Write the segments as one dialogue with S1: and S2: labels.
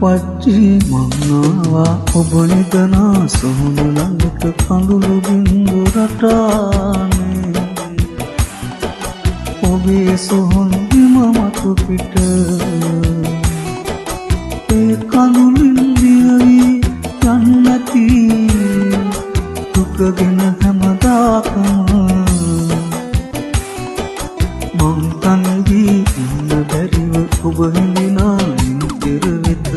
S1: අපච්චි මංආවා ඔබ නිදනා සොහොන ළඟට කඳුළු බින්දු රටානේ ඔබේ සොහොන් බිම මතු පිට ඒ කඳුළින් දියවි යන්නති දුකගෙන හැමදාකම මං තන්දී ඉන්න බැරිව ඔබ හිඳිනා නිතර වෙත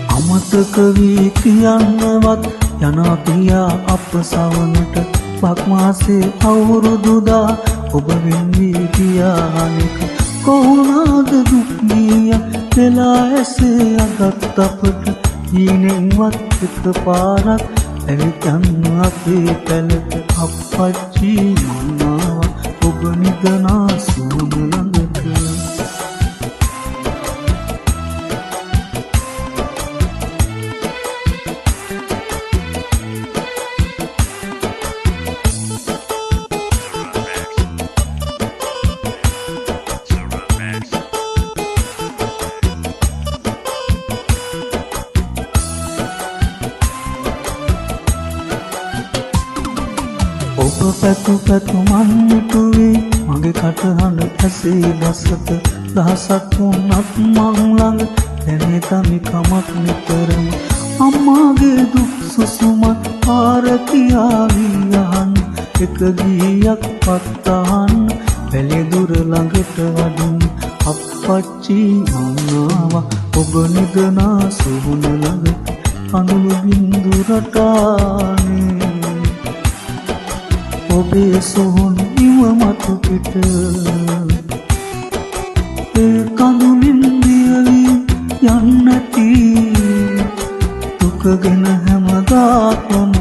S1: අමතක වී කියන්නවත් යනා පියා අප සවනට බක් මාසේ අවුරුදුදා ඔබ වෙන්වී ගියානෙක කොහොමද දුක් ගිය වෙලා ඇසේ අගත් අපට ඊනෙන්වත් එක පාරක් ඇවිත් යන්න අපේ පැලට අප්පච්චි මන්නාවා ඔබ නිදනා සුවඳ ළඟට ඔබ පැතු පැතු මන්නිටුවේ මගේ කටහඬ ඇසේ බසත දහසක් වුණත් මං ළඟ දැනේ තනි කමක් නිතරම අම්මාගේ දුක් සුසුමත් පාර කියාවී යහන් එක ගීයක් පත්තහන් පැලේ දුර ළඟට වඩින් අප්පච්චි මංආවා ඔබ නිදනා සොහොන ළඟට කඳුළු බින්දු රටානේ ඔබේ සොහොන් ඉව මතු පිට ඒ කඳුළින් දියවි යන්නති දුකගෙන හැමදාකම